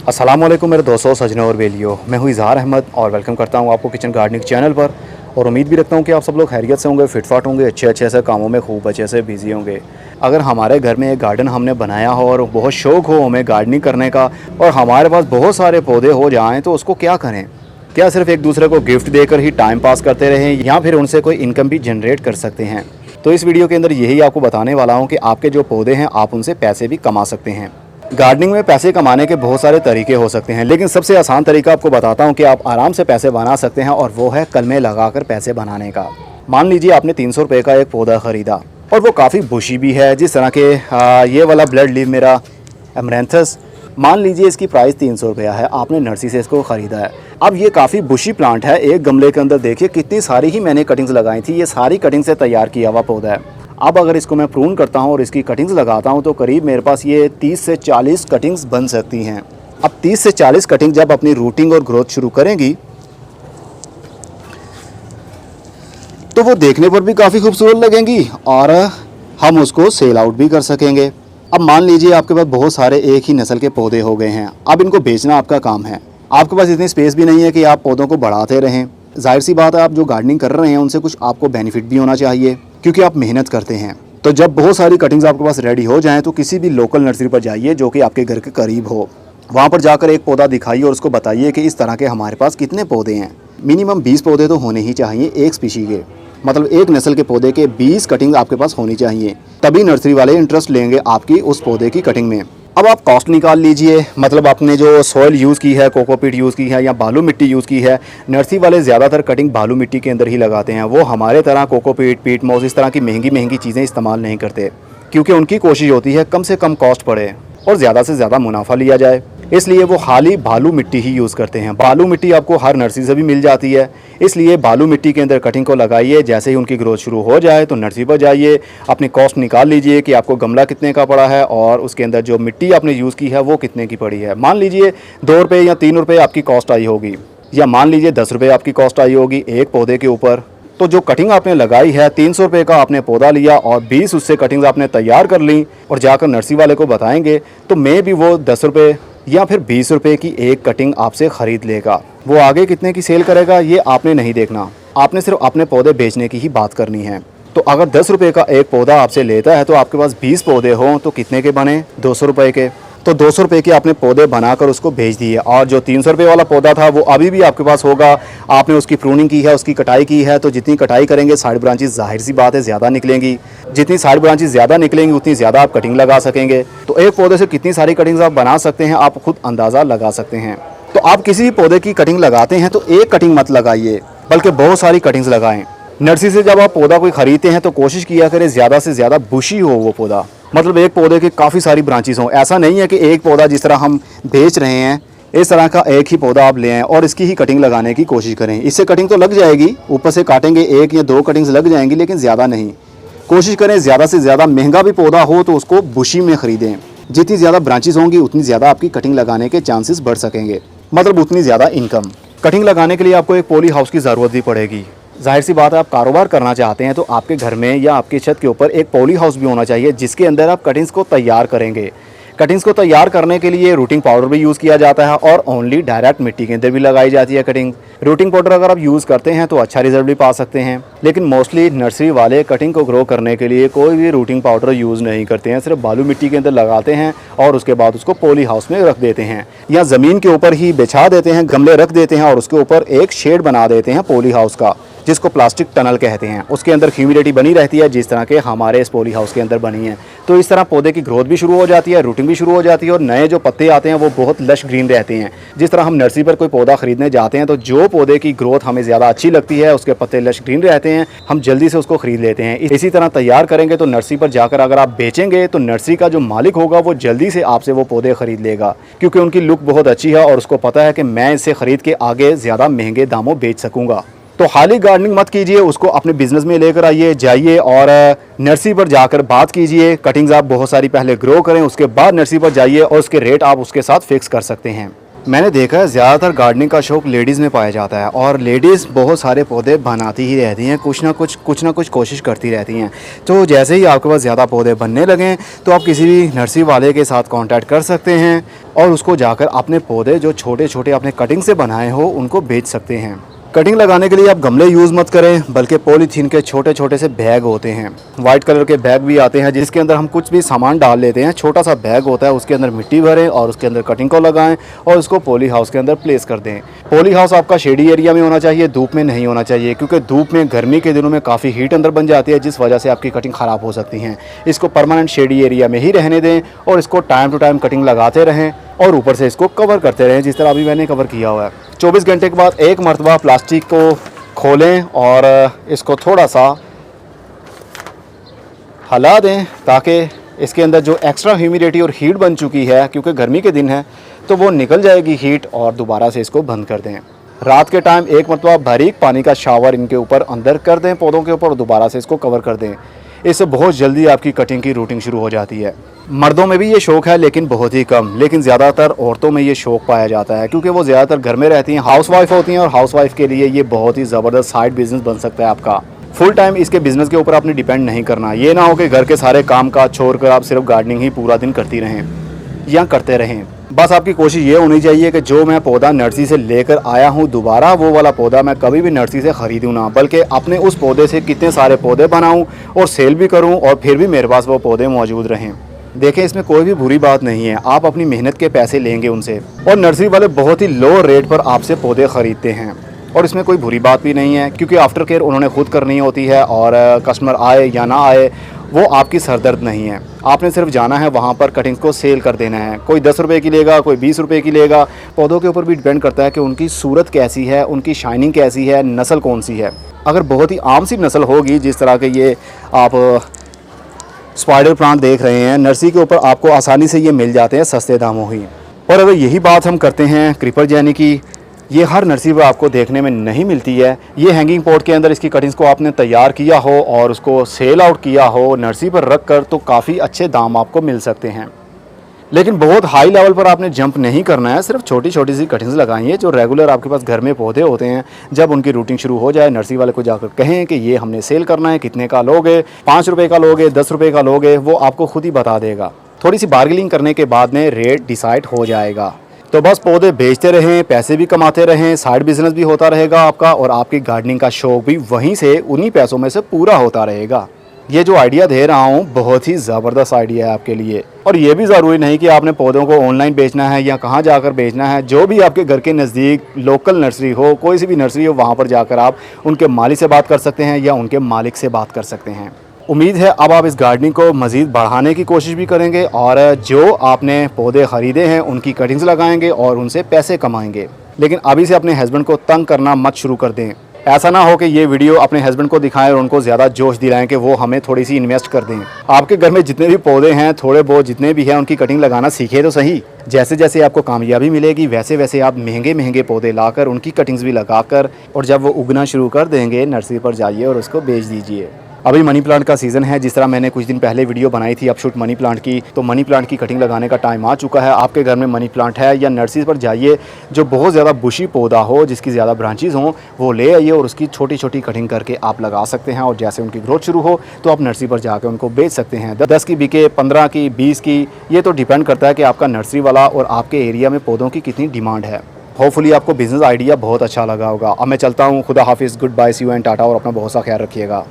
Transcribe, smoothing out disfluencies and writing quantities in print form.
अस्सलामुअलैकुम मेरे दोस्तों, सजनों और बेलियों। मैं हूँ इज़हार अहमद और वेलकम करता हूँ आपको किचन गार्डनिंग चैनल पर। और उम्मीद भी रखता हूँ कि आप सब लोग खैरियत से होंगे, फिटफाट होंगे, अच्छे से कामों में खूब अच्छे से बिजी होंगे। अगर हमारे घर में एक गार्डन हमने बनाया हो और बहुत शौक़ हो हमें गार्डनिंग करने का और हमारे पास बहुत सारे पौधे हो जाएँ तो उसको क्या करें? क्या सिर्फ एक दूसरे को गिफ्ट देकर ही टाइम पास करते रहें या फिर उनसे कोई इनकम भी जनरेट कर सकते हैं? तो इस वीडियो के अंदर यही आपको बताने वाला हूँ कि आपके जो पौधे हैं आप उनसे पैसे भी कमा सकते हैं। गार्डनिंग में पैसे कमाने के बहुत सारे तरीके हो सकते हैं, लेकिन सबसे आसान तरीका आपको बताता हूं कि आप आराम से पैसे बना सकते हैं और वो है कलमे लगाकर पैसे बनाने का। मान लीजिए आपने 300 रुपये का एक पौधा ख़रीदा और वो काफ़ी बुशी भी है, जिस तरह के ये वाला ब्लड लीव मेरा एमरेंथस, मान लीजिए इसकी प्राइस 300 रुपया है। आपने नर्सरी से इसको ख़रीदा है। अब ये काफ़ी बुशी प्लांट है। एक गमले के अंदर देखिए कितनी सारी ही मैंने कटिंग्स लगाई थी। ये सारी कटिंग से तैयार किया हुआ पौधा है। अब अगर इसको मैं प्रून करता हूँ और इसकी कटिंग्स लगाता हूँ तो करीब मेरे पास ये 30 से 40 कटिंग्स बन सकती हैं। अब 30 से 40 कटिंग जब अपनी रूटिंग और ग्रोथ शुरू करेंगी तो वो देखने पर भी काफ़ी खूबसूरत लगेंगी और हम उसको सेल आउट भी कर सकेंगे। अब मान लीजिए आपके पास बहुत सारे एक ही नस्ल के पौधे हो गए हैं। अब इनको बेचना आपका काम है। आपके पास इतनी स्पेस भी नहीं है कि आप पौधों को बढ़ाते रहें। जाहिर सी बात है, आप जो गार्डनिंग कर रहे हैं उनसे कुछ आपको बेनिफिट भी होना चाहिए क्योंकि आप मेहनत करते हैं। तो जब बहुत सारी कटिंग्स आपके पास रेडी हो जाएं तो किसी भी लोकल नर्सरी पर जाइए जो कि आपके घर के करीब हो। वहाँ पर जाकर एक पौधा दिखाइए और उसको बताइए कि इस तरह के हमारे पास कितने पौधे हैं। मिनिमम 20 पौधे तो होने ही चाहिए एक स्पीशी के, मतलब एक नस्ल के पौधे के 20 कटिंग आपके पास होनी चाहिए, तभी नर्सरी वाले इंटरेस्ट लेंगे आपकी उस पौधे की कटिंग में। अब आप कॉस्ट निकाल लीजिए, मतलब आपने जो सॉइल यूज़ की है, कोकोपीट यूज़ की है या बालू मिट्टी यूज़ की है। नर्सरी वाले ज़्यादातर कटिंग बालू मिट्टी के अंदर ही लगाते हैं। वो हमारे तरह कोकोपीट, पीट मॉस इस तरह की महंगी चीज़ें इस्तेमाल नहीं करते क्योंकि उनकी कोशिश होती है कम से कम कॉस्ट पड़े और ज़्यादा से ज़्यादा मुनाफा लिया जाए। इसलिए वो खाली बालू मिट्टी ही यूज़ करते हैं। बालू मिट्टी आपको हर नर्सरी से भी मिल जाती है, इसलिए बालू मिट्टी के अंदर कटिंग को लगाइए। जैसे ही उनकी ग्रोथ शुरू हो जाए तो नर्सरी पर जाइए, अपनी कॉस्ट निकाल लीजिए कि आपको गमला कितने का पड़ा है और उसके अंदर जो मिट्टी आपने यूज़ की है वो कितने की पड़ी है। मान लीजिए 2 रुपये या 3 रुपये आपकी कॉस्ट आई होगी, या मान लीजिए 10 रुपये आपकी कॉस्ट आई होगी एक पौधे के ऊपर। तो जो कटिंग आपने लगाई है 300 रुपये का आपने पौधा लिया और 20 उससे कटिंग्स आपने तैयार कर ली और जाकर नर्सरी वाले को बताएंगे तो मैं भी वो 10 रुपये या फिर 20 रुपये की एक कटिंग आपसे ख़रीद लेगा। वो आगे कितने की सेल करेगा ये आपने नहीं देखना, आपने सिर्फ अपने पौधे बेचने की ही बात करनी है। तो अगर 10 रुपये का एक पौधा आपसे लेता है तो आपके पास 20 पौधे हों तो कितने के बने, 200 रुपये के। तो 200 रुपये के आपने पौधे बनाकर उसको भेज दिए और जो 300 रुपये वाला पौधा था वो अभी भी आपके पास होगा। आपने उसकी प्रूनिंग की है, उसकी कटाई की है, तो जितनी कटाई करेंगे साइड ब्रांचेस जाहिर सी बात है ज़्यादा निकलेंगी। जितनी साइड ब्रांचेस ज़्यादा निकलेंगी उतनी ज़्यादा आप कटिंग लगा सकेंगे। तो एक पौधे से कितनी सारी कटिंग्स आप बना सकते हैं आप खुद अंदाज़ा लगा सकते हैं। तो आप किसी भी पौधे की कटिंग लगाते हैं तो एक कटिंग मत लगाइए बल्कि बहुत सारी कटिंग्स लगाएं। नर्सरी से जब आप पौधा कोई ख़रीदते हैं तो कोशिश किया करें ज़्यादा से ज़्यादा बुशी हो वो पौधा, मतलब एक पौधे के काफ़ी सारी ब्रांचेस हों। ऐसा नहीं है कि एक पौधा जिस तरह हम बेच रहे हैं इस तरह का एक ही पौधा आप ले आएँ और इसकी ही कटिंग लगाने की कोशिश करें। इससे कटिंग तो लग जाएगी, ऊपर से काटेंगे 1 या 2 कटिंग्स लग जाएंगी, लेकिन ज़्यादा नहीं। कोशिश करें ज़्यादा से ज़्यादा महंगा भी पौधा हो तो उसको बुशी में ख़रीदें। जितनी ज़्यादा ब्रांचेस होंगी उतनी ज़्यादा आपकी कटिंग लगाने के चांसेस बढ़ सकेंगे, मतलब उतनी ज़्यादा इनकम। कटिंग लगाने के लिए आपको एक पॉली हाउस की ज़रूरत भी पड़ेगी। जाहिर सी बात है, आप कारोबार करना चाहते हैं तो आपके घर में या आपकी छत के ऊपर एक पॉली हाउस भी होना चाहिए जिसके अंदर आप कटिंग्स को तैयार करेंगे। कटिंग्स को तैयार करने के लिए रूटिंग पाउडर भी यूज़ किया जाता है और ओनली डायरेक्ट मिट्टी के अंदर भी लगाई जाती है कटिंग। रूटिंग पाउडर अगर आप यूज़ करते हैं तो अच्छा रिजल्ट भी पा सकते हैं, लेकिन मोस्टली नर्सरी वाले कटिंग को ग्रो करने के लिए कोई भी रूटिंग पाउडर यूज़ नहीं करते हैं। सिर्फ बालू मिट्टी के अंदर लगाते हैं और उसके बाद उसको पॉली हाउस में रख देते हैं या ज़मीन के ऊपर ही बिछा देते हैं, गमले रख देते हैं और उसके ऊपर एक शेड बना देते हैं पॉली हाउस का, जिसको प्लास्टिक टनल कहते हैं। उसके अंदर ह्यूमिडिटी बनी रहती है जिस तरह के हमारे इस पॉली हाउस के अंदर बनी है। तो इस तरह पौधे की ग्रोथ भी शुरू हो जाती है, रूटिंग भी शुरू हो जाती है और नए जो पत्ते आते हैं वो बहुत लश ग्रीन रहते हैं। जिस तरह हम नर्सरी पर कोई पौधा खरीदने जाते हैं तो जो पौधे की ग्रोथ हमें ज़्यादा अच्छी लगती है, उसके पत्ते लश ग्रीन रहते हैं, हम जल्दी से उसको ख़रीद लेते हैं। इसी तरह तैयार करेंगे तो नर्सरी पर जाकर अगर आप बेचेंगे तो नर्सरी का जो मालिक होगा वो जल्दी से आपसे वो पौधे ख़रीद लेगा क्योंकि उनकी लुक बहुत अच्छी है और उसको पता है कि मैं इसे ख़रीद के आगे ज़्यादा महंगे दामों बेच सकूँगा। तो खाली गार्डनिंग मत कीजिए, उसको अपने बिजनेस में लेकर आइए, जाइए और नर्सरी पर जाकर बात कीजिए। कटिंग्स आप बहुत सारी पहले ग्रो करें, उसके बाद नर्सरी पर जाइए और उसके रेट आप उसके साथ फिक्स कर सकते हैं। मैंने देखा है ज़्यादातर गार्डनिंग का शौक़ लेडीज़ में पाया जाता है और लेडीज़ बहुत सारे पौधे बनाती ही रहती हैं, कुछ ना कुछ कोशिश करती रहती हैं। तो जैसे ही आपके पास ज़्यादा पौधे बनने लगें तो आप किसी भी नर्सरी वाले के साथ कांटेक्ट कर सकते हैं और उसको जाकर अपने पौधे जो छोटे छोटे आपने कटिंग से बनाए हो उनको बेच सकते हैं। कटिंग लगाने के लिए आप गमले यूज़ मत करें, बल्कि पॉलीथीन के छोटे छोटे से बैग होते हैं। वाइट कलर के बैग भी आते हैं जिसके अंदर हम कुछ भी सामान डाल लेते हैं। छोटा सा बैग होता है, उसके अंदर मिट्टी भरें और उसके अंदर कटिंग को लगाएं और उसको पॉली हाउस के अंदर प्लेस कर दें। पॉली हाउस आपका शेडी एरिया में होना चाहिए, धूप में नहीं होना चाहिए, क्योंकि धूप में गर्मी के दिनों में काफ़ी हीट अंदर बन जाती है, जिस वजह से आपकी कटिंग ख़राब हो सकती है। इसको परमानेंट शेडी एरिया में ही रहने दें और इसको टाइम टू टाइम कटिंग लगाते रहें और ऊपर से इसको कवर करते रहें, जिस तरह अभी मैंने कवर किया हुआ है। 24 घंटे के बाद एक मरतबा प्लास्टिक को खोलें और इसको थोड़ा सा हिला दें ताकि इसके अंदर जो एक्स्ट्रा ह्यूमिडिटी और हीट बन चुकी है, क्योंकि गर्मी के दिन है, तो वो निकल जाएगी हीट, और दोबारा से इसको बंद कर दें। रात के टाइम एक मरतबा बारीक पानी का शावर इनके ऊपर अंदर कर दें पौधों के ऊपर और दोबारा से इसको कवर कर दें। इससे बहुत जल्दी आपकी कटिंग की रूटिंग शुरू हो जाती है। मर्दों में भी ये शौक़ है लेकिन बहुत ही कम, लेकिन ज़्यादातर औरतों में ये शौक़ पाया जाता है क्योंकि वो ज़्यादातर घर में रहती हैं, हाउसवाइफ होती हैं, और हाउसवाइफ के लिए ये बहुत ही ज़बरदस्त साइड बिज़नेस बन सकता है आपका। फुल टाइम इसके बिज़नेस के ऊपर आपने डिपेंड नहीं करना। ये ना हो कि घर के सारे काम काज छोड़कर आप सिर्फ गार्डनिंग ही पूरा दिन करती रहें या करते रहें। बस आपकी कोशिश ये होनी चाहिए कि जो मैं पौधा नर्सरी से लेकर आया हूँ दोबारा वो वाला पौधा मैं कभी भी नर्सरी से ख़रीदूँ ना, बल्कि अपने उस पौधे से कितने सारे पौधे बनाऊँ और सेल भी करूँ और फिर भी मेरे पास वो पौधे मौजूद रहें। देखें, इसमें कोई भी बुरी बात नहीं है, आप अपनी मेहनत के पैसे लेंगे उनसे, और नर्सरी वाले बहुत ही लो रेट पर आपसे पौधे ख़रीदते हैं और इसमें कोई बुरी बात भी नहीं है, क्योंकि आफ्टर केयर उन्होंने खुद करनी होती है और कस्टमर आए या ना आए वो आपकी सरदर्द नहीं है। आपने सिर्फ जाना है वहाँ पर कटिंग्स को सेल कर देना है। कोई 10 रुपये की लेगा, कोई 20 रुपये की लेगा। पौधों के ऊपर भी डिपेंड करता है कि उनकी सूरत कैसी है, उनकी शाइनिंग कैसी है, नस्ल कौन सी है। अगर बहुत ही आम सी नस्ल होगी, जिस तरह के ये आप स्पाइडर प्लांट देख रहे हैं, नर्सरी के ऊपर आपको आसानी से ये मिल जाते हैं सस्ते दामों ही। और अगर यही बात हम करते हैं क्रीपर जैनी की, ये हर नर्सरी पर आपको देखने में नहीं मिलती है। ये हैंगिंग पॉट के अंदर इसकी कटिंग्स को आपने तैयार किया हो और उसको सेल आउट किया हो नर्सरी पर रख कर, तो काफ़ी अच्छे दाम आपको मिल सकते हैं। लेकिन बहुत हाई लेवल पर आपने जंप नहीं करना है, सिर्फ छोटी छोटी सी कटिंग्स लगाइए जो रेगुलर आपके पास घर में पौधे होते हैं। जब उनकी रूटिंग शुरू हो जाए, नर्सरी वाले को जाकर कहें कि ये हमने सेल करना है, कितने का लोगे, 5 रुपये का लोगे, 10 रुपये का लोगे, वो आपको खुद ही बता देगा। थोड़ी सी बार्गेनिंग करने के बाद में रेट डिसाइड हो जाएगा। तो बस पौधे बेचते रहें, पैसे भी कमाते रहें, साइड बिजनेस भी होता रहेगा आपका, और आपकी गार्डनिंग का शौक भी वहीं से उन्हीं पैसों में से पूरा होता रहेगा। ये जो आइडिया दे रहा हूँ बहुत ही ज़बरदस्त आइडिया है आपके लिए। और ये भी ज़रूरी नहीं कि आपने पौधों को ऑनलाइन बेचना है या कहाँ जाकर बेचना है। जो भी आपके घर के नज़दीक लोकल नर्सरी हो, कोई सी भी नर्सरी हो, वहाँ पर जाकर आप उनके मालिक से बात कर सकते हैं या उनके मालिक से बात कर सकते हैं। उम्मीद है अब आप इस गार्डनिंग को मज़ीद बढ़ाने की कोशिश भी करेंगे और जो आपने पौधे ख़रीदे हैं उनकी कटिंग्स लगाएंगे और उनसे पैसे कमाएंगे। लेकिन अभी से अपने हस्बैंड को तंग करना मत शुरू कर दें। ऐसा ना हो कि ये वीडियो अपने हस्बैंड को दिखाएं और उनको ज़्यादा जोश दिलाएं कि वो हमें थोड़ी सी इन्वेस्ट कर दें। आपके घर में जितने भी पौधे हैं, थोड़े बहुत जितने भी हैं, उनकी कटिंग लगाना सीखे तो सही। जैसे जैसे आपको कामयाबी मिलेगी वैसे वैसे आप महंगे महंगे पौधे लाकर उनकी कटिंग्स भी लगाकर, और जब वो उगना शुरू कर देंगे नर्सरी पर जाइए और उसको बेच दीजिए। अभी मनी प्लांट का सीज़न है, जिस तरह मैंने कुछ दिन पहले वीडियो बनाई थी अपशूट मनी प्लांट की, तो मनी प्लांट की कटिंग लगाने का टाइम आ चुका है। आपके घर में मनी प्लांट है या नर्सरी पर जाइए, जो बहुत ज़्यादा बुशी पौधा हो, जिसकी ज़्यादा ब्रांचेज़ हों, वो ले आइए और उसकी छोटी छोटी कटिंग करके आप लगा सकते हैं। और जैसे उनकी ग्रोथ शुरू हो तो आप नर्सरी पर जाकर उनको बेच सकते हैं। 10 की बिके, 15 की, 20 की, ये तो डिपेंड करता है कि आपका नर्सरी वाला और आपके एरिया में पौधों की कितनी डिमांड है। होपफुली आपको बिज़नेस आइडिया बहुत अच्छा लगा होगा। अब मैं चलता हूँ, खुदा हाफिज़, good bye, see you and tata, और अपना बहुत सा ख्याल रखिएगा।